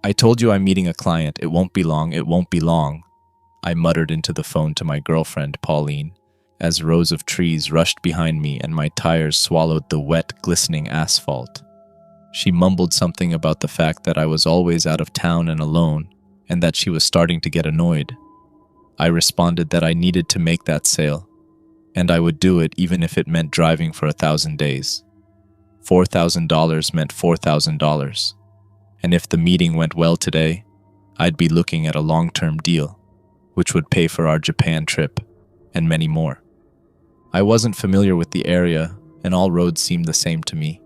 I told you I'm meeting a client. It won't be long. It won't be long. I muttered into the phone to my girlfriend, Pauline, as rows of trees rushed behind me and my tires swallowed the wet, glistening asphalt. She mumbled something about the fact that I was always out of town and alone, and that she was starting to get annoyed. I responded that I needed to make that sale, and I would do it even if it meant driving for 1,000 days. $4,000 meant $4,000, and if the meeting went well today, I'd be looking at a long-term deal, which would pay for our Japan trip, and many more. I wasn't familiar with the area, and all roads seemed the same to me.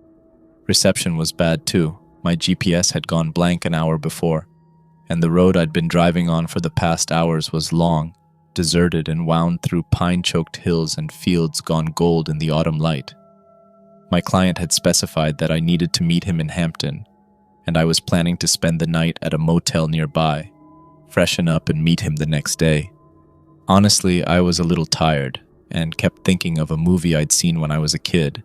Reception was bad too. My GPS had gone blank an hour before, and the road I'd been driving on for the past hours was long, deserted, and wound through pine-choked hills and fields gone gold in the autumn light. My client had specified that I needed to meet him in Hampton, and I was planning to spend the night at a motel nearby, freshen up and meet him the next day. Honestly, I was a little tired, and kept thinking of a movie I'd seen when I was a kid.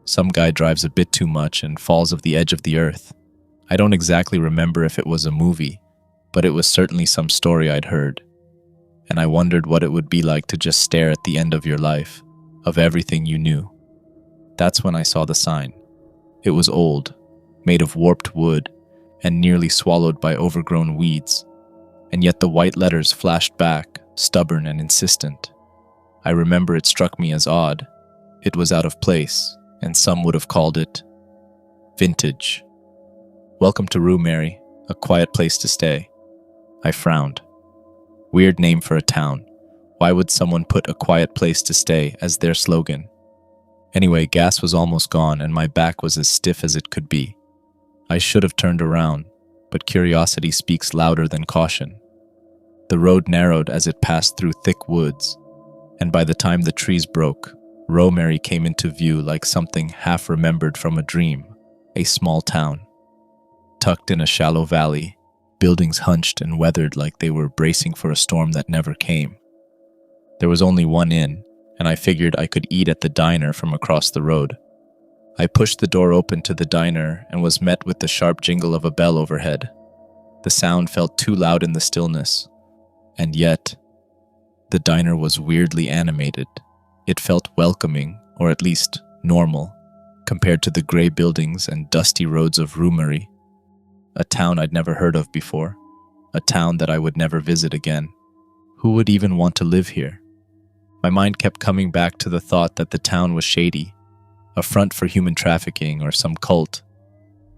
Some guy drives a bit too much and falls off the edge of the earth. I don't exactly remember if it was a movie, but it was certainly some story I'd heard. And I wondered what it would be like to just stare at the end of your life, of everything you knew. That's when I saw the sign. It was old, made of warped wood, and nearly swallowed by overgrown weeds. And yet the white letters flashed back, stubborn and insistent. I remember it struck me as odd. It was out of place, and some would have called it vintage. Welcome to Rue Mary, a quiet place to stay. I frowned. Weird name for a town. Why would someone put a quiet place to stay as their slogan? Anyway, gas was almost gone and my back was as stiff as it could be. I should have turned around, but curiosity speaks louder than caution. The road narrowed as it passed through thick woods, and by the time the trees broke, Rue Mary came into view like something half remembered from a dream, a small town. Tucked in a shallow valley, buildings hunched and weathered like they were bracing for a storm that never came. There was only one inn, and I figured I could eat at the diner from across the road. I pushed the door open to the diner and was met with the sharp jingle of a bell overhead. The sound felt too loud in the stillness, and yet, the diner was weirdly animated. It felt welcoming, or at least normal, compared to the gray buildings and dusty roads of Rue Mary. A town I'd never heard of before, a town that I would never visit again. Who would even want to live here? My mind kept coming back to the thought that the town was shady, a front for human trafficking or some cult.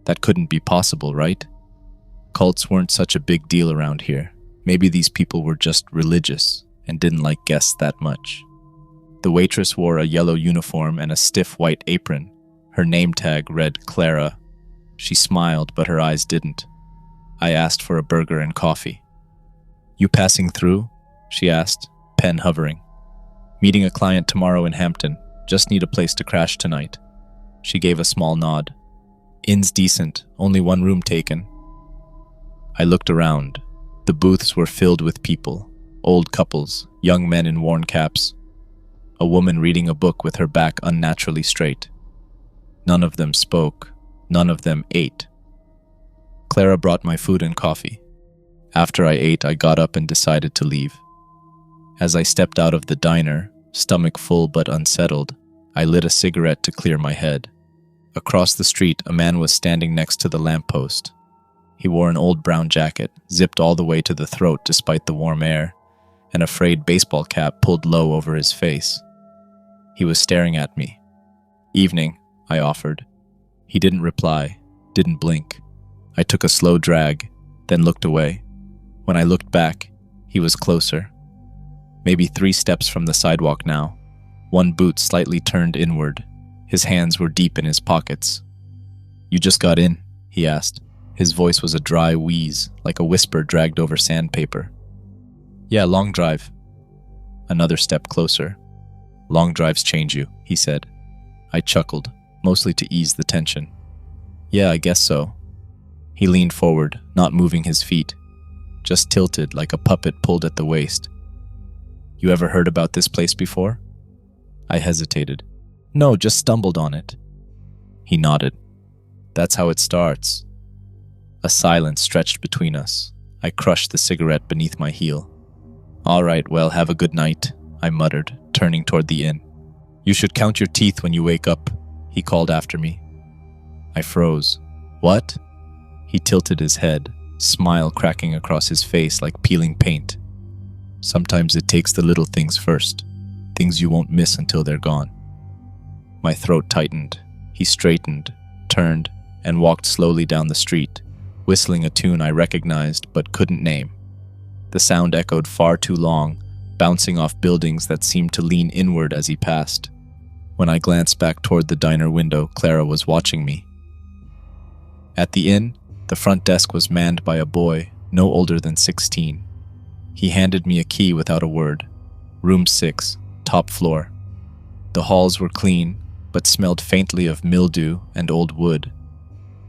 That couldn't be possible, right? Cults weren't such a big deal around here. Maybe these people were just religious and didn't like guests that much. The waitress wore a yellow uniform and a stiff white apron. Her name tag read Clara. She smiled, but her eyes didn't. I asked for a burger and coffee. You passing through? She asked, pen hovering. Meeting a client tomorrow in Hampton. Just need a place to crash tonight. She gave a small nod. Inn's decent, only one room taken. I looked around. The booths were filled with people, old couples, young men in worn caps. A woman reading a book with her back unnaturally straight. None of them spoke. None of them ate. Clara brought my food and coffee. After I ate, I got up and decided to leave. As I stepped out of the diner, stomach full but unsettled, I lit a cigarette to clear my head. Across the street, a man was standing next to the lamppost. He wore an old brown jacket, zipped all the way to the throat despite the warm air, and a frayed baseball cap pulled low over his face. He was staring at me. Evening, I offered. He didn't reply, didn't blink. I took a slow drag, then looked away. When I looked back, he was closer. Maybe 3 steps from the sidewalk now, one boot slightly turned inward. His hands were deep in his pockets. You just got in? He asked. His voice was a dry wheeze, like a whisper dragged over sandpaper. Yeah, long drive. Another step closer. Long drives change you, he said. I chuckled, mostly to ease the tension. Yeah, I guess so. He leaned forward, not moving his feet, just tilted like a puppet pulled at the waist. You ever heard about this place before? I hesitated. No, just stumbled on it. He nodded. That's how it starts. A silence stretched between us. I crushed the cigarette beneath my heel. "All right, well, have a good night," I muttered, turning toward the inn. "You should count your teeth when you wake up," he called after me. I froze. "What?" He tilted his head, smile cracking across his face like peeling paint. "Sometimes it takes the little things first, things you won't miss until they're gone." My throat tightened. He straightened, turned, and walked slowly down the street, whistling a tune I recognized but couldn't name. The sound echoed far too long, bouncing off buildings that seemed to lean inward as he passed. When I glanced back toward the diner window, Clara was watching me. At the inn, the front desk was manned by a boy no older than 16. He handed me a key without a word. Room 6, top floor. The halls were clean, but smelled faintly of mildew and old wood.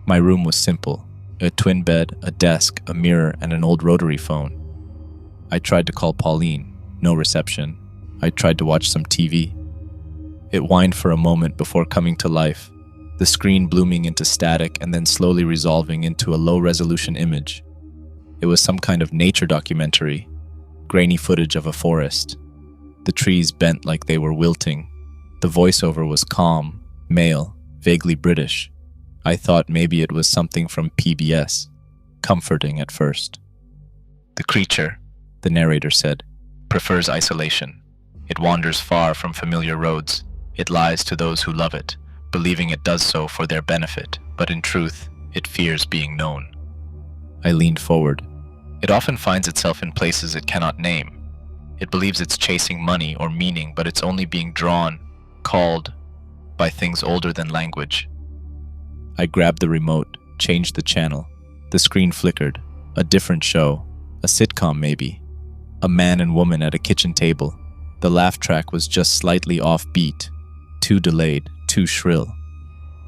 My room was simple: a twin bed, a desk, a mirror, and an old rotary phone. I tried to call Pauline. No reception. I tried to watch some TV. It whined for a moment before coming to life, the screen blooming into static and then slowly resolving into a low-resolution image. It was some kind of nature documentary, grainy footage of a forest. The trees bent like they were wilting. The voiceover was calm, male, vaguely British. I thought maybe it was something from PBS, comforting at first. "The creature," the narrator said, "prefers isolation. It wanders far from familiar roads. It lies to those who love it, believing it does so for their benefit, but in truth, it fears being known." I leaned forward. "It often finds itself in places it cannot name. It believes it's chasing money or meaning, but it's only being drawn, called, by things older than language." I grabbed the remote, changed the channel. The screen flickered. A different show. A sitcom, maybe. A man and woman at a kitchen table. The laugh track was just slightly off-beat. Too delayed, too shrill.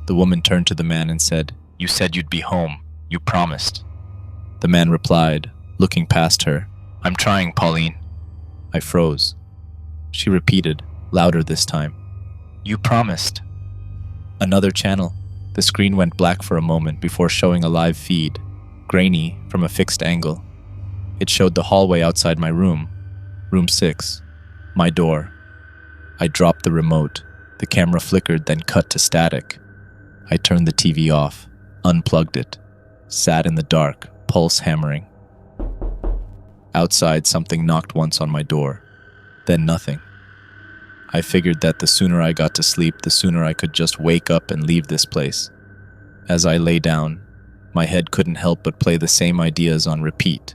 The woman turned to the man and said, "You said you'd be home. You promised." The man replied, looking past her, "I'm trying, Pauline." I froze. She repeated, louder this time, "You promised." Another channel. The screen went black for a moment before showing a live feed, grainy from a fixed angle. It showed the hallway outside my room. Room 6. My door. I dropped the remote. The camera flickered, then cut to static. I turned the TV off, unplugged it, sat in the dark, pulse hammering. Outside, something knocked once on my door, then nothing. I figured that the sooner I got to sleep, the sooner I could just wake up and leave this place. As I lay down, my head couldn't help but play the same ideas on repeat.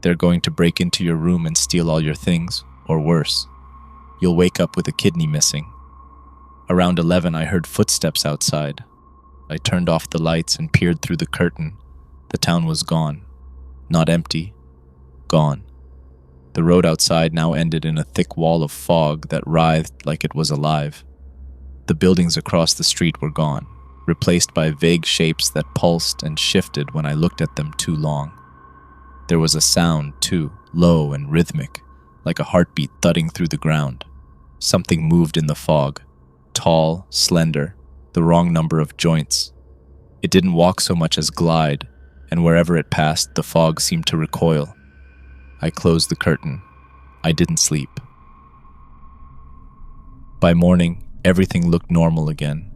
They're going to break into your room and steal all your things, or worse. You'll wake up with a kidney missing. Around 11, I heard footsteps outside. I turned off the lights and peered through the curtain. The town was gone. Not empty. Gone. The road outside now ended in a thick wall of fog that writhed like it was alive. The buildings across the street were gone, replaced by vague shapes that pulsed and shifted when I looked at them too long. There was a sound, too, low and rhythmic, like a heartbeat thudding through the ground. Something moved in the fog, tall, slender, the wrong number of joints. It didn't walk so much as glide, and wherever it passed, the fog seemed to recoil. I closed the curtain. I didn't sleep. By morning, everything looked normal again.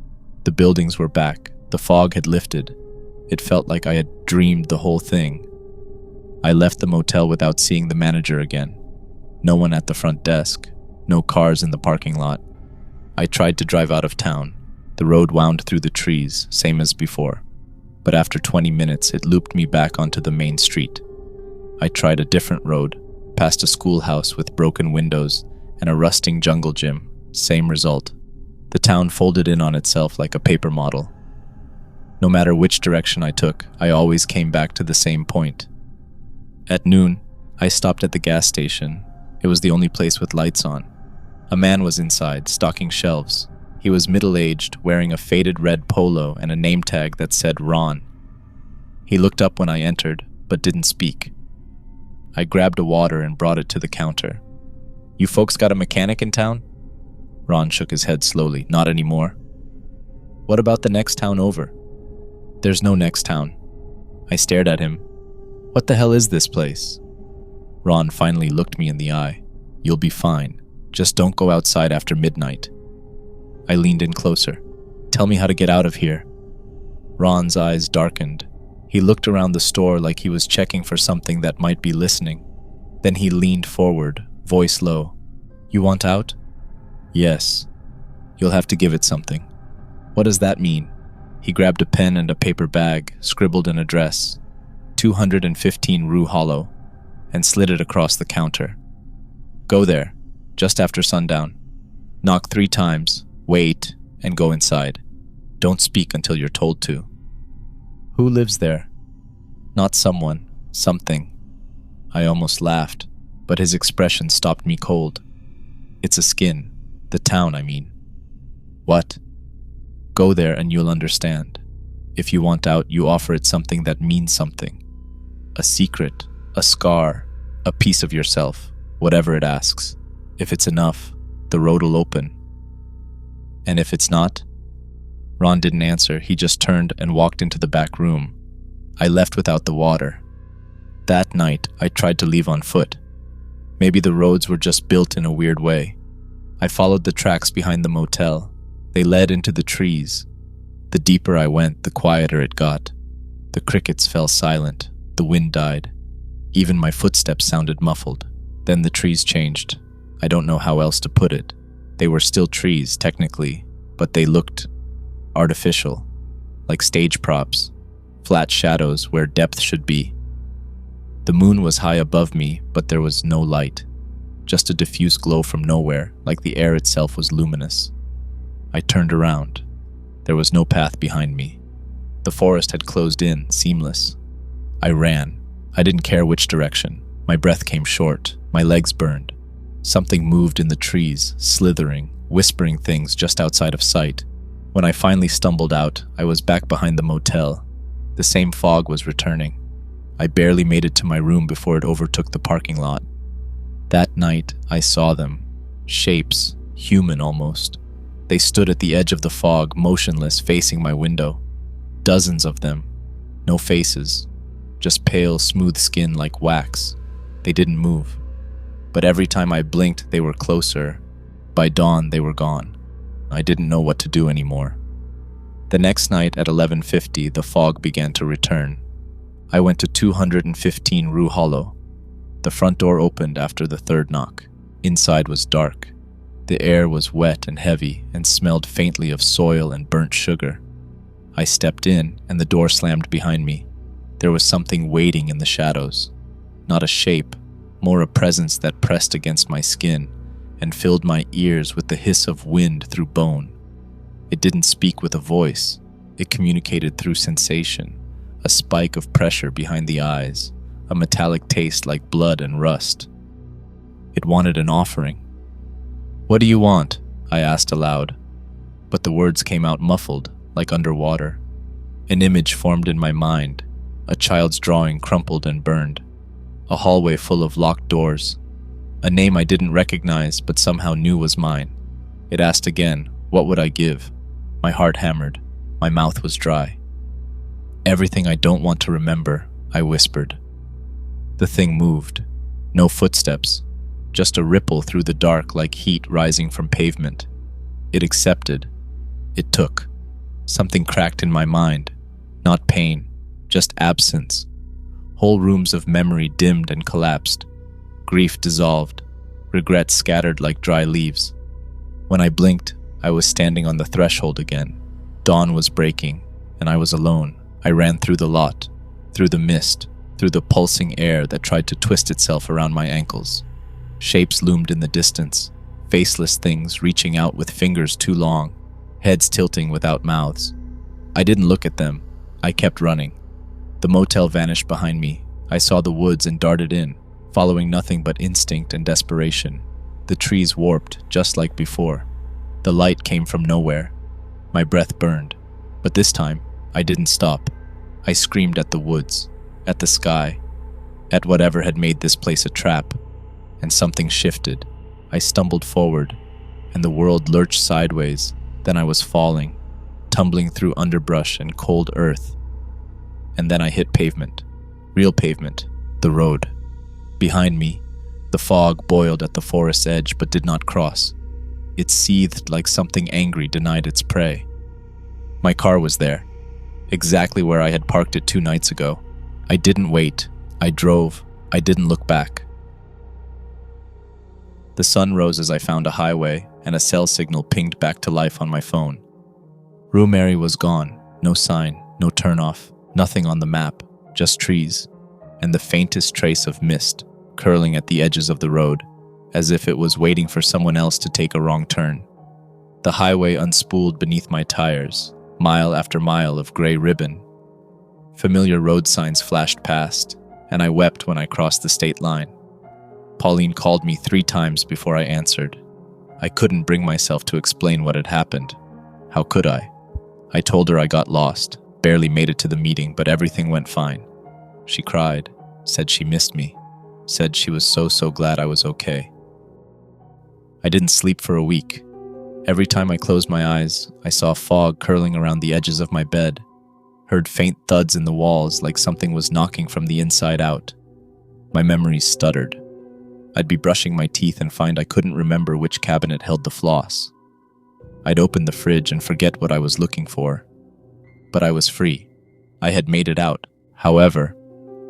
The buildings were back. The fog had lifted. It felt like I had dreamed the whole thing. I left the motel without seeing the manager again. No one at the front desk. No cars in the parking lot. I tried to drive out of town. The road wound through the trees, same as before. But after 20 minutes, it looped me back onto the main street. I tried a different road, past a schoolhouse with broken windows and a rusting jungle gym. Same result. The town folded in on itself like a paper model. No matter which direction I took, I always came back to the same point. At noon, I stopped at the gas station. It was the only place with lights on. A man was inside, stocking shelves. He was middle-aged, wearing a faded red polo and a name tag that said Ron. He looked up when I entered, but didn't speak. I grabbed a water and brought it to the counter. "You folks got a mechanic in town?" Ron shook his head slowly. "Not anymore." "What about the next town over?" "There's no next town." I stared at him. What the hell is this place? Ron finally looked me in the eye. You'll be fine. Just don't go outside after midnight. I leaned in closer. Tell me how to get out of here. Ron's eyes darkened. He looked around the store like he was checking for something that might be listening. Then he leaned forward, voice low. You want out? Yes. You'll have to give it something. What does that mean? He grabbed a pen and a paper bag, scribbled an address, 215 Rue Hollow, and slid it across the counter. Go there, just after sundown. Knock 3 times, wait, and go inside. Don't speak until you're told to. Who lives there? Not someone, something. I almost laughed, but his expression stopped me cold. It's a skin. The town, I mean. What? Go there and you'll understand. If you want out, you offer it something that means something. A secret, a scar, a piece of yourself, whatever it asks. If it's enough, the road will open. And if it's not? Ron didn't answer. He just turned and walked into the back room. I left without the water. That night, I tried to leave on foot. Maybe the roads were just built in a weird way. I followed the tracks behind the motel. They led into the trees. The deeper I went, the quieter it got. The crickets fell silent. The wind died. Even my footsteps sounded muffled. Then the trees changed. I don't know how else to put it. They were still trees, technically, but they looked artificial, like stage props, flat shadows where depth should be. The moon was high above me, but there was no light, just a diffuse glow from nowhere, like the air itself was luminous. I turned around. There was no path behind me. The forest had closed in, seamless. I ran. I didn't care which direction. My breath came short. My legs burned. Something moved in the trees, slithering, whispering things just outside of sight. When I finally stumbled out, I was back behind the motel. The same fog was returning. I barely made it to my room before it overtook the parking lot. That night, I saw them. Shapes, human almost. They stood at the edge of the fog, motionless, facing my window. Dozens of them. No faces. Just pale, smooth skin like wax. They didn't move. But every time I blinked, they were closer. By dawn, they were gone. I didn't know what to do anymore. The next night at 11:50, the fog began to return. I went to 215 Rue Hollow. The front door opened after the third knock. Inside was dark. The air was wet and heavy and smelled faintly of soil and burnt sugar. I stepped in and the door slammed behind me. There was something waiting in the shadows. Not a shape, more a presence that pressed against my skin and filled my ears with the hiss of wind through bone. It didn't speak with a voice. It communicated through sensation, a spike of pressure behind the eyes, a metallic taste like blood and rust. It wanted an offering. "What do you want?" I asked aloud, but the words came out muffled, like underwater. An image formed in my mind, a child's drawing crumpled and burned, a hallway full of locked doors, a name I didn't recognize but somehow knew was mine. It asked again, what would I give? My heart hammered. My mouth was dry. "Everything I don't want to remember," I whispered. The thing moved. No footsteps, just a ripple through the dark like heat rising from pavement. It accepted. It took. Something cracked in my mind. Not pain, just absence. Whole rooms of memory dimmed and collapsed. Grief dissolved. Regret scattered like dry leaves. When I blinked, I was standing on the threshold again. Dawn was breaking, and I was alone. I ran through the lot, through the mist, through the pulsing air that tried to twist itself around my ankles. Shapes loomed in the distance, faceless things reaching out with fingers too long, heads tilting without mouths. I didn't look at them. I kept running. The motel vanished behind me. I saw the woods and darted in, following nothing but instinct and desperation. The trees warped, just like before. The light came from nowhere. My breath burned, but this time, I didn't stop. I screamed at the woods, at the sky, at whatever had made this place a trap, and something shifted. I stumbled forward, and the world lurched sideways. Then I was falling, tumbling through underbrush and cold earth. and then I hit pavement. Real pavement. The road. Behind me, the fog boiled at the forest's edge but did not cross. It seethed like something angry denied its prey. My car was there, exactly where I had parked it 2 nights ago. I didn't wait. I drove. I didn't look back. The sun rose as I found a highway, and a cell signal pinged back to life on my phone. Rue Mary was gone. No sign, no turnoff, nothing on the map, just trees, and the faintest trace of mist curling at the edges of the road, as if it was waiting for someone else to take a wrong turn. The highway unspooled beneath my tires, mile after mile of gray ribbon. Familiar road signs flashed past, and I wept when I crossed the state line. Pauline called me 3 times before I answered. I couldn't bring myself to explain what had happened. How could I? I told her I got lost, barely made it to the meeting, but everything went fine. She cried, said she missed me, said she was so glad I was okay. I didn't sleep for a week. Every time I closed my eyes, I saw fog curling around the edges of my bed, heard faint thuds in the walls like something was knocking from the inside out. My memories stuttered. I'd be brushing my teeth and find I couldn't remember which cabinet held the floss. I'd open the fridge and forget what I was looking for. But I was free. I had made it out. However,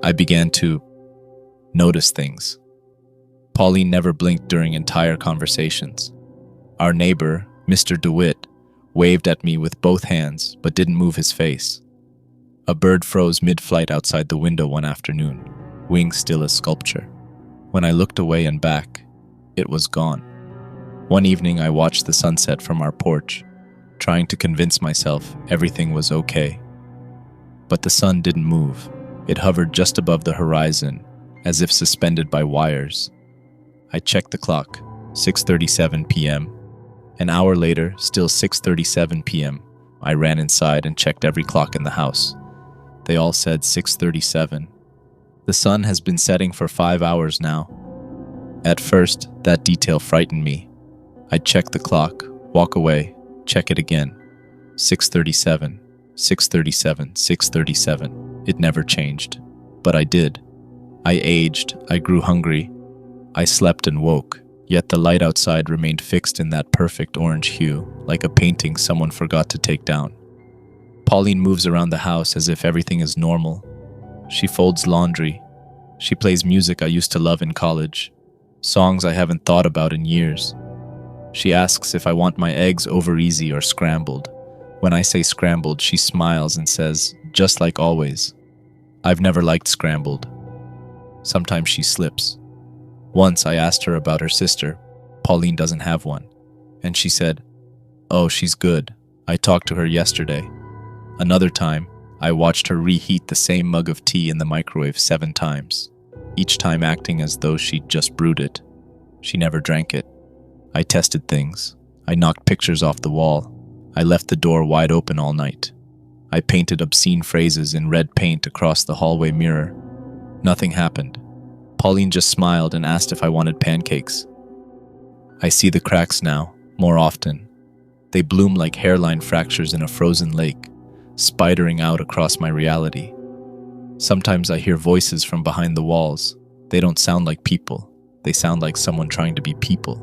I began to notice things. Pauline never blinked during entire conversations. Our neighbor, Mr. DeWitt, waved at me with both hands but didn't move his face. A bird froze mid-flight outside the window one afternoon, wings still as sculpture. When I looked away and back, it was gone. One evening I watched the sunset from our porch, trying to convince myself everything was okay. But the sun didn't move. It hovered just above the horizon, as if suspended by wires. I checked the clock, 6:37 p.m. An hour later, still 6:37 p.m., I ran inside and checked every clock in the house. They all said 6:37. The sun has been setting for 5 hours now. At first, that detail frightened me. I'd check the clock, walk away, check it again. 6:37, 6:37, 6:37. It never changed. But I did. I aged, I grew hungry. I slept and woke, yet the light outside remained fixed in that perfect orange hue, like a painting someone forgot to take down. Pauline moves around the house as if everything is normal. She folds laundry. She plays music I used to love in college, songs I haven't thought about in years. She asks if I want my eggs over easy or scrambled. When I say scrambled, she smiles and says, just like always. I've never liked scrambled. Sometimes she slips. Once I asked her about her sister. Pauline doesn't have one. And she said, oh, she's good. I talked to her yesterday. Another time, I watched her reheat the same mug of tea in the microwave 7 times, each time acting as though she'd just brewed it. She never drank it. I tested things. I knocked pictures off the wall. I left the door wide open all night. I painted obscene phrases in red paint across the hallway mirror. Nothing happened. Pauline just smiled and asked if I wanted pancakes. I see the cracks now, more often. They bloom like hairline fractures in a frozen lake, spidering out across my reality. Sometimes I hear voices from behind the walls. They don't sound like people. They sound like someone trying to be people,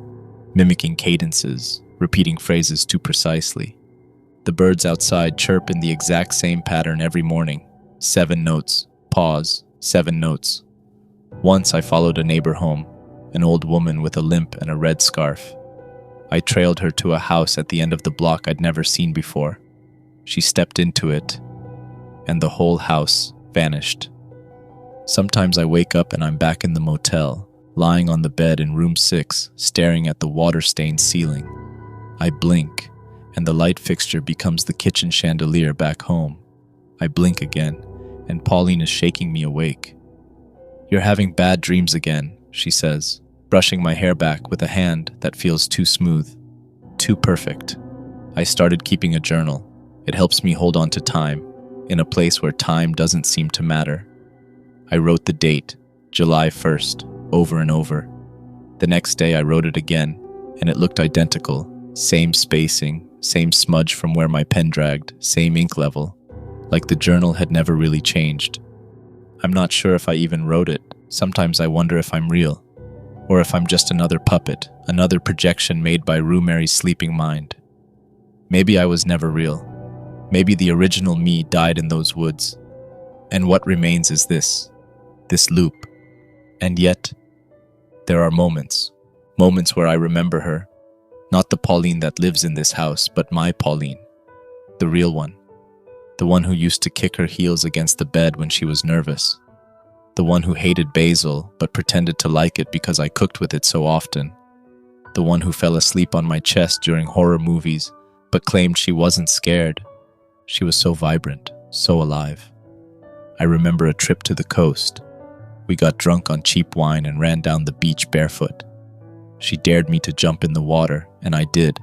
mimicking cadences, repeating phrases too precisely. The birds outside chirp in the exact same pattern every morning. 7 notes, pause, 7 notes. Once I followed a neighbor home, an old woman with a limp and a red scarf. I trailed her to a house at the end of the block I'd never seen before. She stepped into it, and the whole house vanished. Sometimes I wake up and I'm back in the motel, lying on the bed in room 6, staring at the water-stained ceiling. I blink, and the light fixture becomes the kitchen chandelier back home. I blink again, and Pauline is shaking me awake. You're having bad dreams again, she says, brushing my hair back with a hand that feels too smooth, too perfect. I started keeping a journal. It helps me hold on to time, in a place where time doesn't seem to matter. I wrote the date, July 1st, over and over. The next day I wrote it again, and it looked identical. Same spacing, same smudge from where my pen dragged, same ink level. like the journal had never really changed. I'm not sure if I even wrote it. Sometimes I wonder if I'm real, or if I'm just another puppet, another projection made by Rumary's sleeping mind. Maybe I was never real. Maybe the original me died in those woods. And what remains is this loop. And yet, there are moments where I remember her. Not the Pauline that lives in this house, but my Pauline. The real one. The one who used to kick her heels against the bed when she was nervous. The one who hated basil, but pretended to like it because I cooked with it so often. The one who fell asleep on my chest during horror movies, but claimed she wasn't scared. She was so vibrant, so alive. I remember a trip to the coast. We got drunk on cheap wine and ran down the beach barefoot. She dared me to jump in the water, and I did,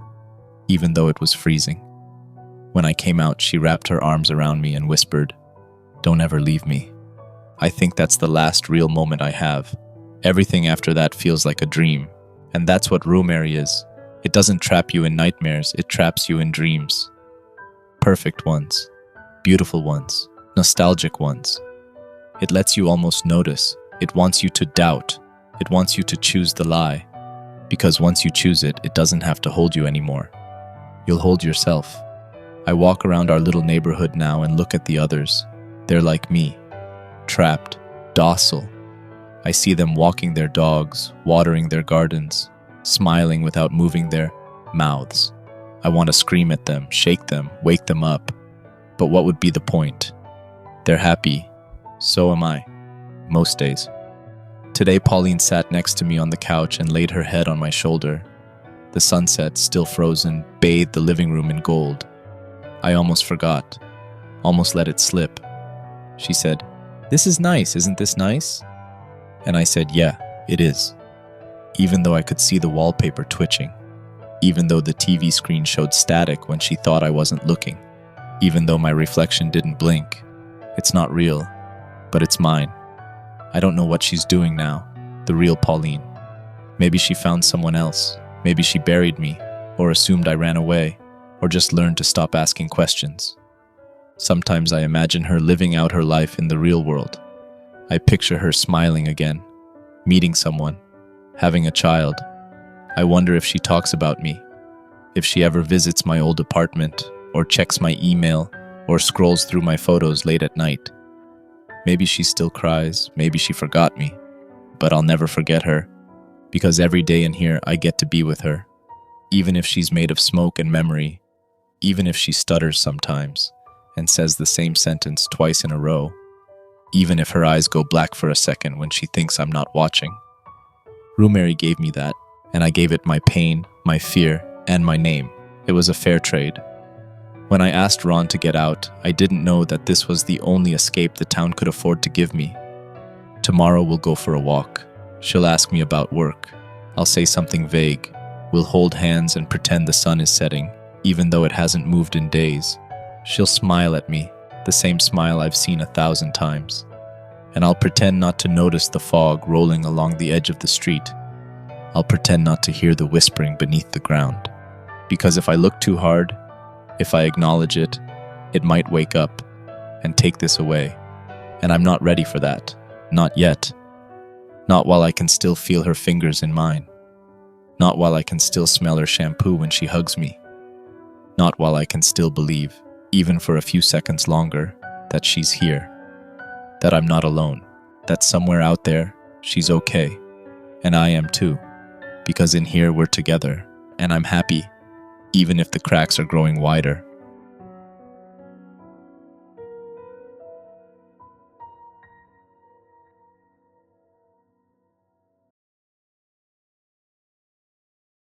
even though it was freezing. When I came out, she wrapped her arms around me and whispered, "Don't ever leave me." I think that's the last real moment I have. Everything after that feels like a dream, and that's what Rumary is. It doesn't trap you in nightmares, it traps you in dreams. Perfect ones, beautiful ones, nostalgic ones. It lets you almost notice. It wants you to doubt. It wants you to choose the lie. Because once you choose it, it doesn't have to hold you anymore. You'll hold yourself. I walk around our little neighborhood now and look at the others. They're like me, trapped, docile. I see them walking their dogs, watering their gardens, smiling without moving their mouths. I want to scream at them, shake them, wake them up. But what would be the point? They're happy. So am I. Most days. Today, Pauline sat next to me on the couch and laid her head on my shoulder. The sunset, still frozen, bathed the living room in gold. I almost forgot. Almost let it slip. She said, "This is nice, isn't this nice?" And I said, "Yeah, it is." Even though I could see the wallpaper twitching. Even though the TV screen showed static when she thought I wasn't looking. Even though my reflection didn't blink. It's not real, but it's mine. I don't know what she's doing now, the real Pauline. Maybe she found someone else. Maybe she buried me, or assumed I ran away, or just learned to stop asking questions. Sometimes I imagine her living out her life in the real world. I picture her smiling again, meeting someone, having a child. I wonder if she talks about me, if she ever visits my old apartment, or checks my email, or scrolls through my photos late at night. Maybe she still cries, maybe she forgot me, but I'll never forget her, because every day in here I get to be with her, even if she's made of smoke and memory, even if she stutters sometimes and says the same sentence twice in a row, even if her eyes go black for a second when she thinks I'm not watching. Rumary gave me that, and I gave it my pain, my fear, and my name. It was a fair trade. When I asked Ron to get out, I didn't know that this was the only escape the town could afford to give me. Tomorrow we'll go for a walk. She'll ask me about work. I'll say something vague. We'll hold hands and pretend the sun is setting, even though it hasn't moved in days. She'll smile at me, the same smile I've seen 1,000 times. And I'll pretend not to notice the fog rolling along the edge of the street. I'll pretend not to hear the whispering beneath the ground. Because if I look too hard, if I acknowledge it, it might wake up and take this away. And I'm not ready for that. Not yet. Not while I can still feel her fingers in mine. Not while I can still smell her shampoo when she hugs me. Not while I can still believe, even for a few seconds longer, that she's here. That I'm not alone. That somewhere out there, she's okay. And I am too. Because in here we're together, and I'm happy. Even if the cracks are growing wider.